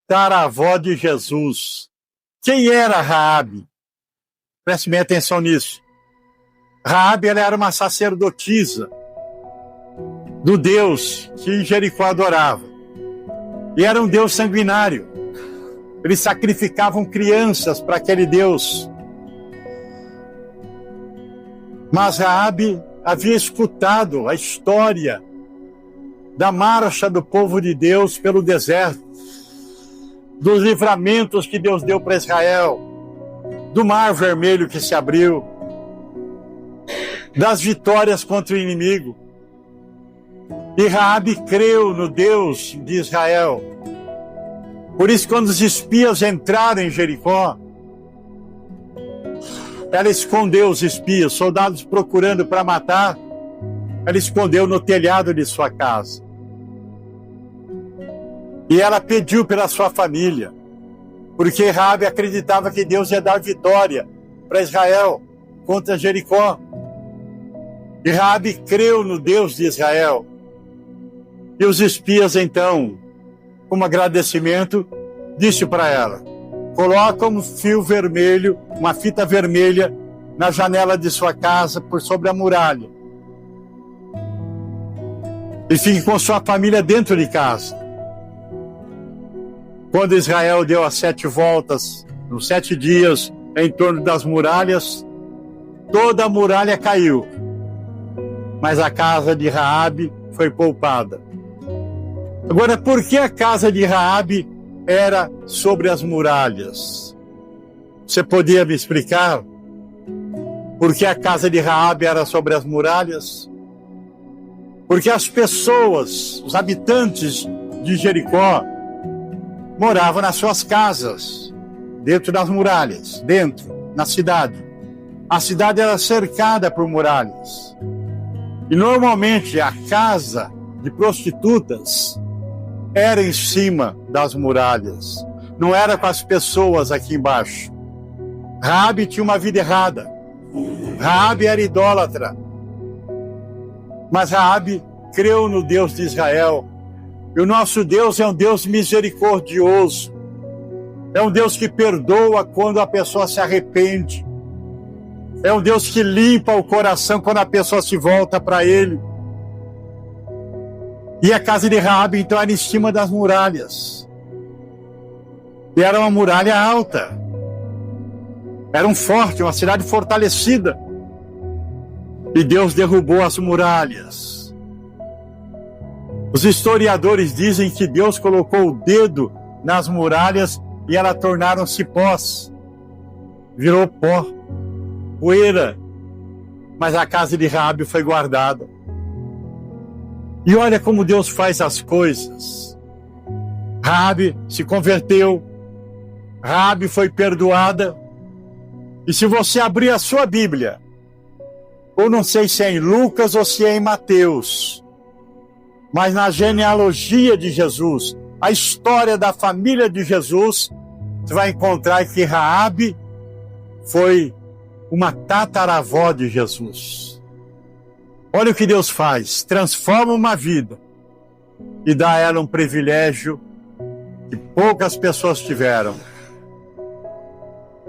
tataravó de Jesus. Quem era Raabe? Preste bem atenção nisso. Raabe, ela era uma sacerdotisa do Deus que Jericó adorava. E era um Deus sanguinário. Eles sacrificavam crianças para aquele Deus. Mas Raabe havia escutado a história da marcha do povo de Deus pelo deserto, dos livramentos que Deus deu para Israel, do mar vermelho que se abriu, das vitórias contra o inimigo. E Raabe creu no Deus de Israel. Por isso, quando os espias entraram em Jericó, ela escondeu os espias, soldados procurando para matar, ela escondeu no telhado de sua casa. E ela pediu pela sua família, porque Raabe acreditava que Deus ia dar vitória para Israel contra Jericó. E Raabe creu no Deus de Israel. E os espias, então, como agradecimento, disse para ela: coloca um fio vermelho, uma fita vermelha, na janela de sua casa, por sobre a muralha. E fique com sua família dentro de casa. Quando Israel deu as 7 voltas, nos 7 dias, em torno das muralhas, toda a muralha caiu. Mas a casa de Raabe foi poupada. Agora, por que a casa de Raabe era sobre as muralhas? Você podia me explicar? Por que a casa de Raabe era sobre as muralhas? Porque as pessoas, os habitantes de Jericó, moravam nas suas casas, dentro das muralhas, dentro, na cidade. A cidade era cercada por muralhas. E normalmente a casa de prostitutas era em cima das muralhas. Não era com as pessoas aqui embaixo. Raabe tinha uma vida errada. Raabe era idólatra. Mas Raabe creu no Deus de Israel. E o nosso Deus é um Deus misericordioso. É um Deus que perdoa quando a pessoa se arrepende. É um Deus que limpa o coração quando a pessoa se volta para Ele. E a casa de Raabe, então, era em cima das muralhas. E era uma muralha alta. Era um forte, uma cidade fortalecida. E Deus derrubou as muralhas. Os historiadores dizem que Deus colocou o dedo nas muralhas e elas tornaram-se pós. Virou pó, poeira. Mas a casa de Raabe foi guardada. E olha como Deus faz as coisas. Raabe se converteu. Raabe foi perdoada. E se você abrir a sua Bíblia, ou não sei se é em Lucas ou se é em Mateus, mas na genealogia de Jesus, a história da família de Jesus, você vai encontrar que Raabe foi uma tataravó de Jesus. Olha o que Deus faz, transforma uma vida e dá a ela um privilégio que poucas pessoas tiveram,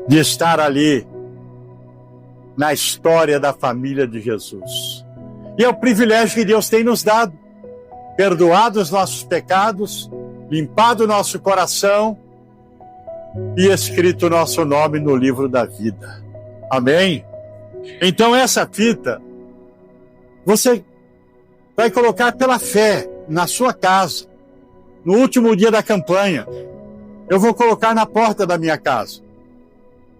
de estar ali na história da família de Jesus. E é o privilégio que Deus tem nos dado, perdoado os nossos pecados, limpado o nosso coração e escrito o nosso nome no livro da vida. Amém? Então essa fita você vai colocar pela fé na sua casa. No último dia da campanha, eu vou colocar na porta da minha casa.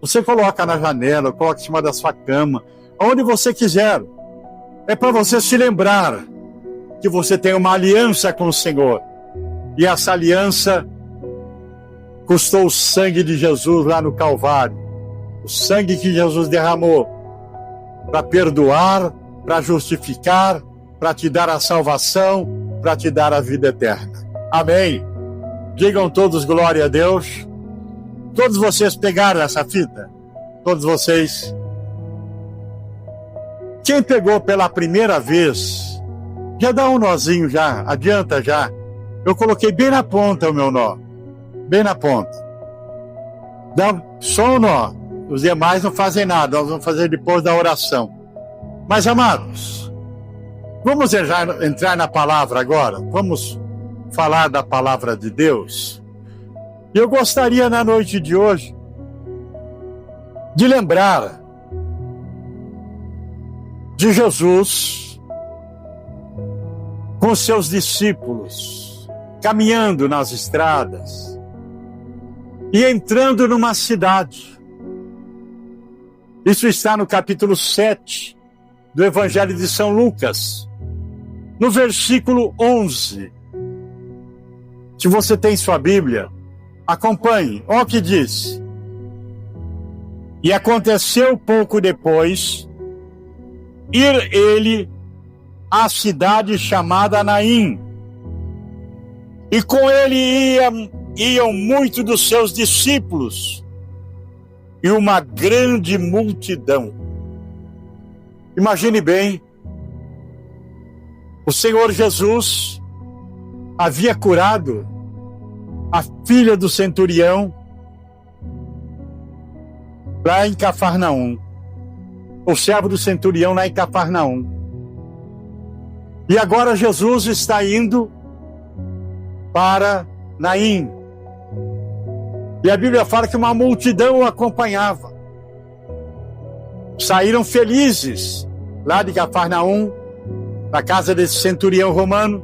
Você coloca na janela, coloca em cima da sua cama, onde você quiser. É para você se lembrar que você tem uma aliança com o Senhor. E essa aliança custou o sangue de Jesus lá no Calvário. O sangue que Jesus derramou para perdoar, para justificar, para te dar a salvação, para te dar a vida eterna. Amém? Digam todos glória a Deus. Todos vocês pegaram essa fita? Todos vocês? Quem pegou pela primeira vez, já dá um nozinho já, adianta já. Eu coloquei bem na ponta o meu nó. bem na ponta. Dá só um nó. Os demais não fazem nada, nós vamos fazer depois da oração. Mas, amados, vamos entrar na palavra agora? Vamos falar da palavra de Deus? E eu gostaria, na noite de hoje, de lembrar de Jesus com seus discípulos, caminhando nas estradas e entrando numa cidade. Isso está no capítulo 7 do Evangelho de São Lucas, no versículo 11. Se você tem sua Bíblia, acompanhe. Olha o que diz. E aconteceu pouco depois, ir ele à cidade chamada Naim, e com ele iam muitos dos seus discípulos, e uma grande multidão. Imagine bem, o Senhor Jesus havia curado a filha do centurião lá em Cafarnaum, o servo do centurião lá em Cafarnaum. E agora Jesus está indo para Naim. E a Bíblia fala que uma multidão o acompanhava. Saíram felizes lá de Cafarnaum, da casa desse centurião romano,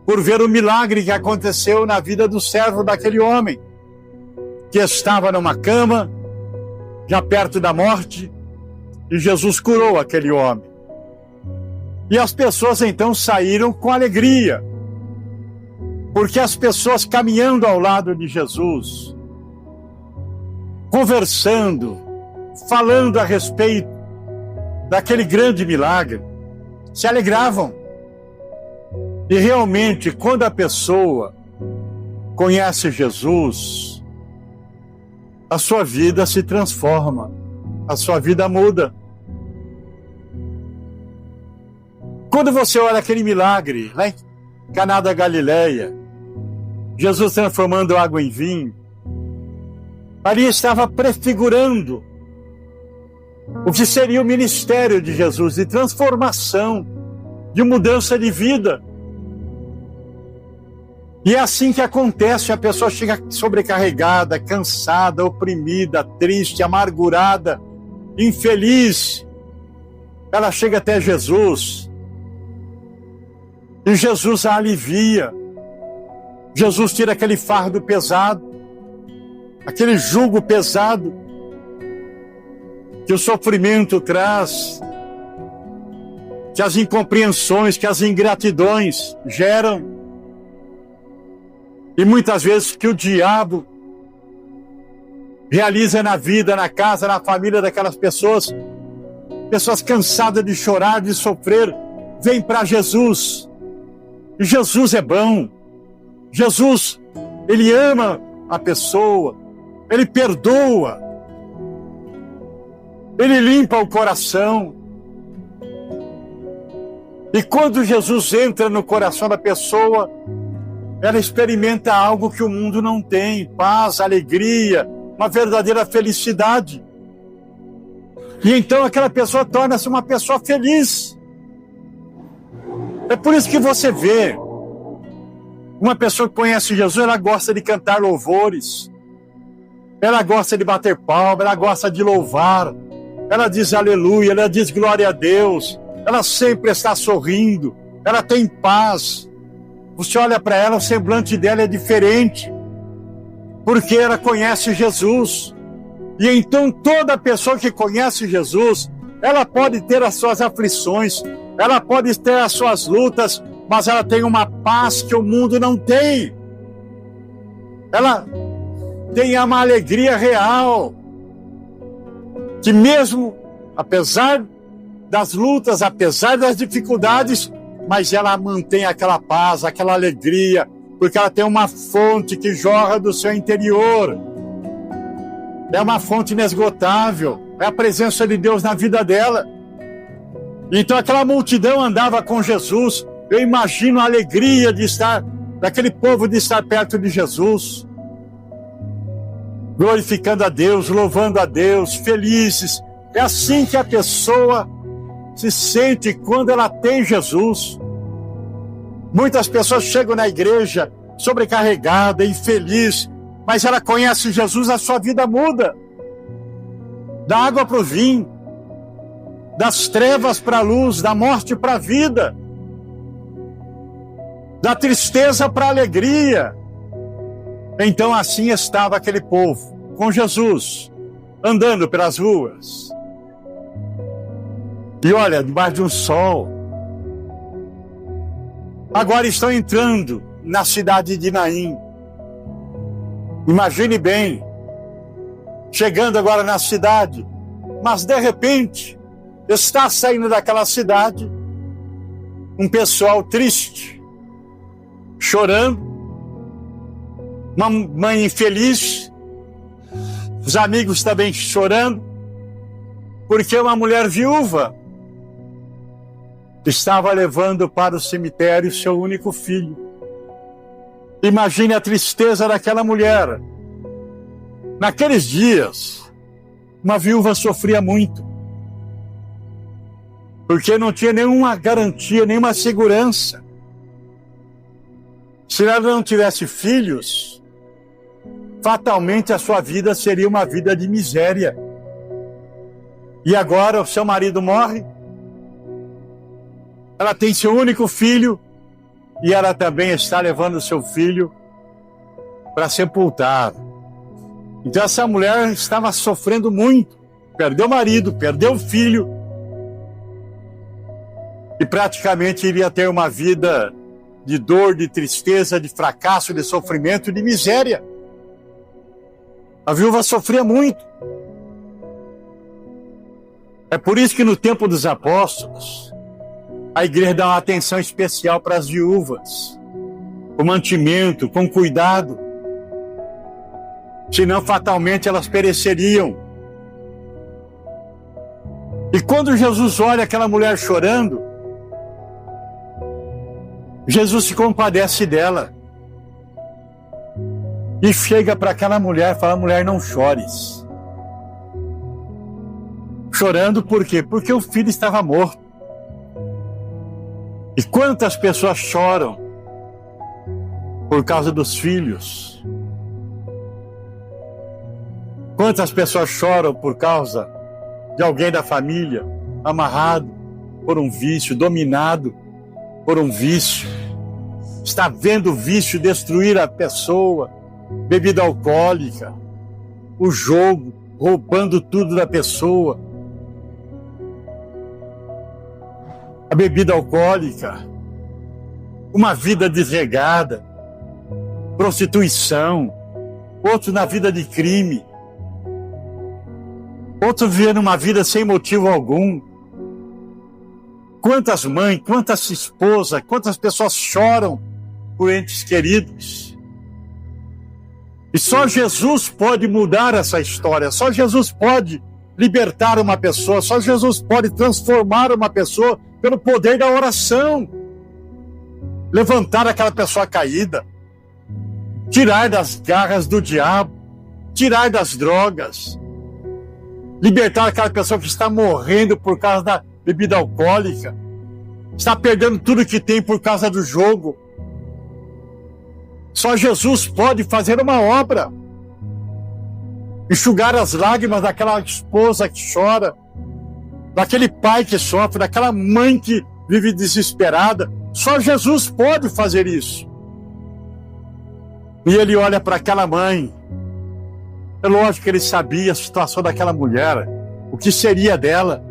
por ver o milagre que aconteceu na vida do servo daquele homem, que estava numa cama, já perto da morte, e Jesus curou aquele homem. E as pessoas então saíram com alegria, porque as pessoas caminhando ao lado de Jesus, conversando, falando a respeito daquele grande milagre, se alegravam. E realmente, quando a pessoa conhece Jesus, a sua vida se transforma, a sua vida muda. Quando você olha aquele milagre lá em Caná da Galileia, Jesus transformando água em vinho, ali estava prefigurando o que seria o ministério de Jesus, de transformação, de mudança de vida. E é assim que acontece, a pessoa chega sobrecarregada, cansada, oprimida, triste, amargurada, infeliz. Ela chega até Jesus, e Jesus a alivia. Jesus tira aquele fardo pesado, aquele jugo pesado que o sofrimento traz, que as incompreensões, que as ingratidões geram, e muitas vezes que o diabo realiza na vida, na casa, na família daquelas pessoas, pessoas cansadas de chorar, de sofrer, vêm para Jesus. E Jesus é bom. Jesus, ele ama a pessoa, ele perdoa, ele limpa o coração. E quando Jesus entra no coração da pessoa, ela experimenta algo que o mundo não tem: paz, alegria, uma verdadeira felicidade. E então aquela pessoa torna-se uma pessoa feliz. É por isso que você vê uma pessoa que conhece Jesus, ela gosta de cantar louvores, ela gosta de bater palma, ela gosta de louvar, ela diz aleluia, ela diz glória a Deus, ela sempre está sorrindo, ela tem paz. Você olha para ela, o semblante dela é diferente, porque ela conhece Jesus. E então toda pessoa que conhece Jesus, ela pode ter as suas aflições, ela pode ter as suas lutas, mas ela tem uma paz que o mundo não tem. Ela tem uma alegria real, que mesmo apesar das lutas, apesar das dificuldades, mas ela mantém aquela paz, aquela alegria, porque ela tem uma fonte que jorra do seu interior. É uma fonte inesgotável, é a presença de Deus na vida dela. Então aquela multidão andava com Jesus. Eu imagino a alegria de estar, daquele povo de estar perto de Jesus. glorificando a Deus, louvando a Deus, felizes. É assim que a pessoa se sente quando ela tem Jesus. Muitas pessoas chegam na igreja sobrecarregada, infeliz, mas ela conhece Jesus, a sua vida muda. Da água para o vinho, das trevas para a luz, da morte para a vida, da tristeza para a alegria. Então assim estava aquele povo, com Jesus, andando pelas ruas. E olha, debaixo de um sol. Agora estão entrando na cidade de Naim. Imagine bem, chegando agora na cidade, mas de repente está saindo daquela cidade um pessoal triste, chorando, uma mãe infeliz, os amigos também chorando, porque uma mulher viúva estava levando para o cemitério seu único filho. Imagine a tristeza daquela mulher. Naqueles dias, uma viúva sofria muito, porque não tinha nenhuma garantia, nenhuma segurança. Se ela não tivesse filhos, fatalmente a sua vida seria uma vida de miséria. E agora o seu marido morre, ela tem seu único filho e ela também está levando seu filho para sepultar. Então essa mulher estava sofrendo muito, perdeu o marido, perdeu o filho e praticamente iria ter uma vida de dor, de tristeza, de fracasso, de sofrimento, de miséria. A viúva sofria muito. É por isso que no tempo dos apóstolos, a igreja dá uma atenção especial para as viúvas, com mantimento, com cuidado. Senão, fatalmente, elas pereceriam. E quando Jesus olha aquela mulher chorando, Jesus se compadece dela. E chega para aquela mulher e fala: mulher, não chores. Chorando por quê? Porque o filho estava morto. E quantas pessoas choram por causa dos filhos? Quantas pessoas choram por causa de alguém da família amarrado por um vício, dominado por um vício? Está vendo o vício destruir a pessoa, bebida alcoólica, o jogo, roubando tudo da pessoa. A bebida alcoólica, uma vida desregada, prostituição, outros na vida de crime, outros vivendo uma vida sem motivo algum. Quantas mães, quantas esposas, quantas pessoas choram por entes queridos. E só Jesus pode mudar essa história, só Jesus pode libertar uma pessoa, só Jesus pode transformar uma pessoa pelo poder da oração. Levantar aquela pessoa caída, tirar das garras do diabo, tirar das drogas, libertar aquela pessoa que está morrendo por causa da bebida alcoólica, está perdendo tudo que tem por causa do jogo. Só Jesus pode fazer uma obra, enxugar as lágrimas daquela esposa que chora, daquele pai que sofre, daquela mãe que vive desesperada. Só Jesus pode fazer isso. E ele olha para aquela mãe. É lógico que ele sabia a situação daquela mulher, o que seria dela,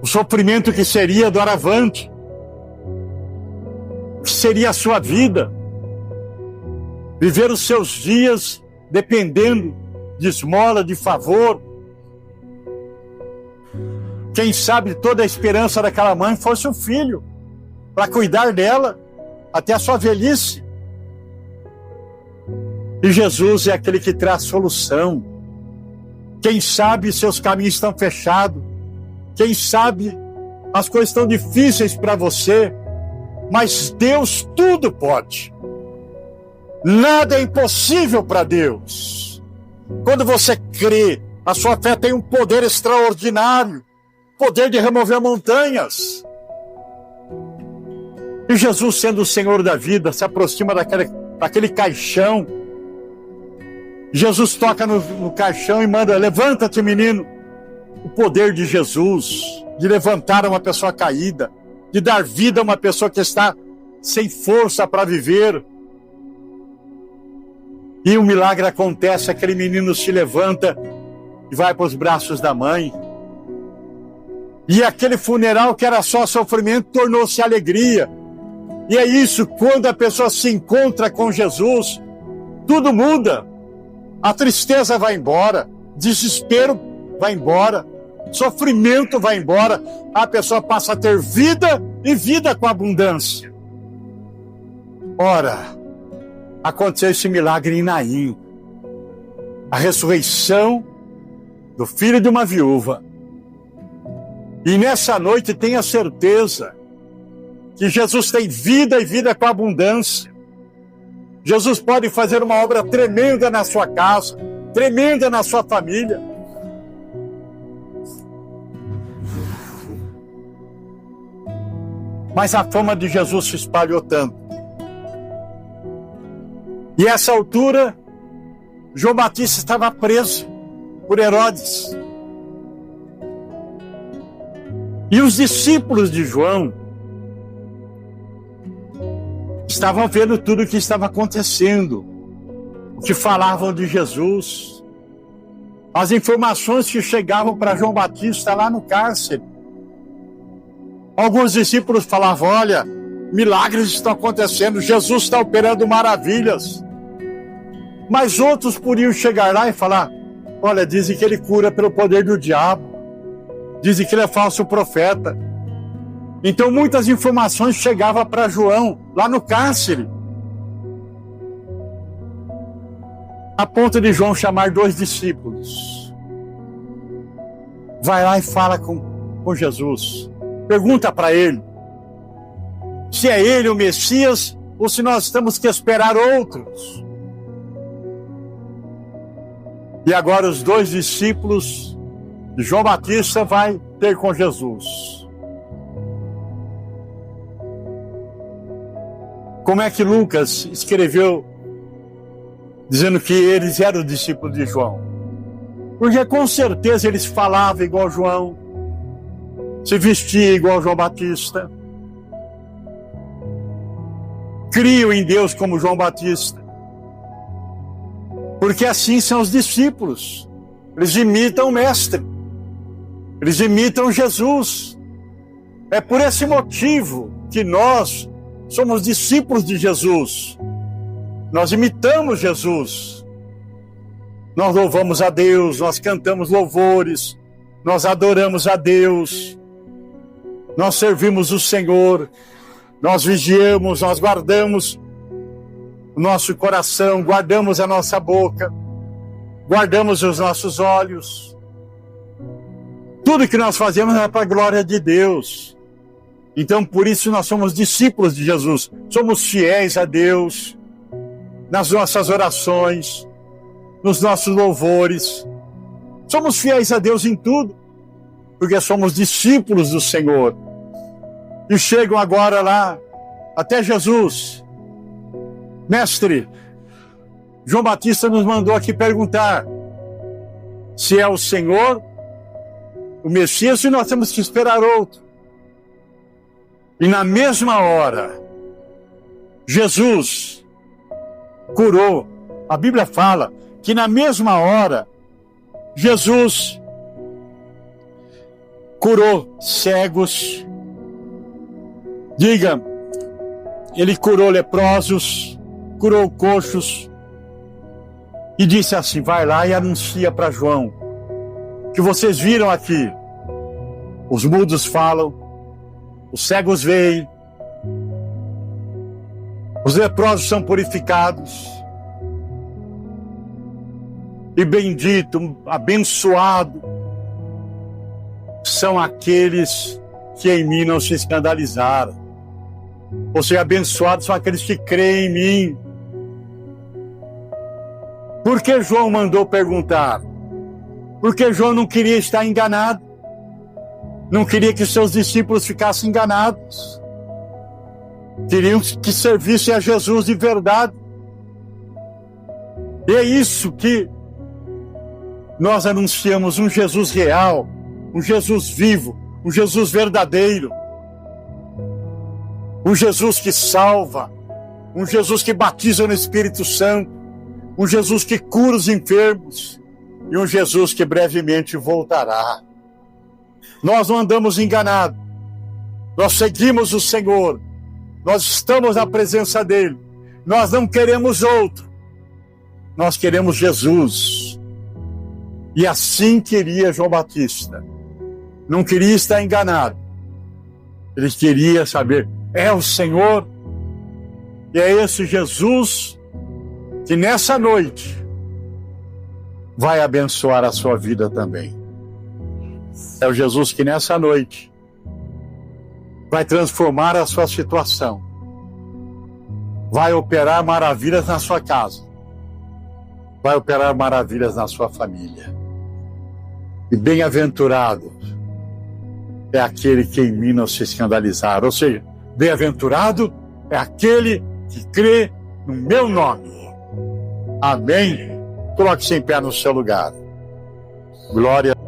o sofrimento que seria do aravante, o que seria a sua vida, viver os seus dias dependendo de esmola, de favor. Quem sabe toda a esperança daquela mãe fosse o filho, para cuidar dela até a sua velhice. E Jesus é aquele que traz solução. Quem sabe seus caminhos estão fechados, quem sabe as coisas estão difíceis para você, mas Deus tudo pode. Nada é impossível para Deus. Quando você crê, a sua fé tem um poder extraordinário, poder de remover montanhas. E Jesus, sendo o Senhor da vida, se aproxima daquele caixão. Jesus toca no caixão e manda: levanta-te, menino. O poder de Jesus, de levantar uma pessoa caída, de dar vida a uma pessoa que está sem força para viver. E o milagre acontece, aquele menino se levanta e vai para os braços da mãe. E aquele funeral que era só sofrimento tornou-se alegria. E é isso, quando a pessoa se encontra com Jesus, tudo muda. A tristeza vai embora, desespero vai embora, sofrimento vai embora, a pessoa passa a ter vida e vida com abundância. Ora, aconteceu esse milagre em Naim, a ressurreição do filho de uma viúva. E nessa noite tenha certeza que Jesus tem vida e vida com abundância. Jesus pode fazer uma obra tremenda na sua casa, tremenda na sua família. Mas a fama de Jesus se espalhou tanto. E a essa altura, João Batista estava preso por Herodes. E os discípulos de João estavam vendo tudo o que estava acontecendo, o que falavam de Jesus, as informações que chegavam para João Batista lá no cárcere. Alguns discípulos falavam: olha, milagres estão acontecendo, Jesus está operando maravilhas. Mas outros podiam chegar lá e falar: olha, dizem que ele cura pelo poder do diabo, dizem que ele é falso profeta. Então muitas informações chegavam para João lá no cárcere, a ponto de João chamar 2 discípulos. Vai lá e fala com Jesus. Pergunta para ele se é ele o Messias ou se nós temos que esperar outros. E agora os 2 discípulos de João Batista vai ter com Jesus. Como é que Lucas escreveu dizendo que eles eram discípulos de João? Porque com certeza eles falavam igual João, se vestiam igual João Batista, criam em Deus como João Batista. Porque assim são os discípulos. Eles imitam o Mestre. Eles imitam Jesus. É por esse motivo que nós somos discípulos de Jesus. Nós imitamos Jesus. Nós louvamos a Deus, nós cantamos louvores, nós adoramos a Deus, nós servimos o Senhor, nós vigiamos, nós guardamos o nosso coração, guardamos a nossa boca, guardamos os nossos olhos. Tudo que nós fazemos é para a glória de Deus. Então, por isso, nós somos discípulos de Jesus. Somos fiéis a Deus nas nossas orações, nos nossos louvores. Somos fiéis a Deus em tudo, porque somos discípulos do Senhor. E chegam agora lá, até Jesus. Mestre, João Batista nos mandou aqui perguntar se é o Senhor, o Messias, e nós temos que esperar outro. E na mesma hora, Jesus curou. A Bíblia fala que na mesma hora, Jesus curou cegos. Diga, ele curou leprosos, curou coxos. E disse assim: vai lá e anuncia para João que vocês viram aqui. Os mudos falam, os cegos veem, os leprosos são purificados. E bendito, abençoado são aqueles que em mim não se escandalizaram. Ou seja, abençoados são aqueles que creem em mim. Por que João mandou perguntar? Porque João não queria estar enganado. Não queria que seus discípulos ficassem enganados. Queriam que servissem a Jesus de verdade. E é isso que nós anunciamos, um Jesus real, um Jesus vivo, um Jesus verdadeiro, um Jesus que salva, um Jesus que batiza no Espírito Santo, um Jesus que cura os enfermos e um Jesus que brevemente voltará. Nós não andamos enganados, nós seguimos o Senhor, nós estamos na presença dEle, nós não queremos outro, nós queremos Jesus. E assim queria João Batista. Não queria estar enganado. Ele queria saber, é o Senhor? E é esse Jesus que nessa noite vai abençoar a sua vida também. É o Jesus que nessa noite vai transformar a sua situação. Vai operar maravilhas na sua casa. Vai operar maravilhas na sua família. E bem-aventurado é aquele que em mim não se escandalizar. Ou seja, bem-aventurado é aquele que crê no meu nome. Amém? Coloque-se em pé no seu lugar. Glória a Deus.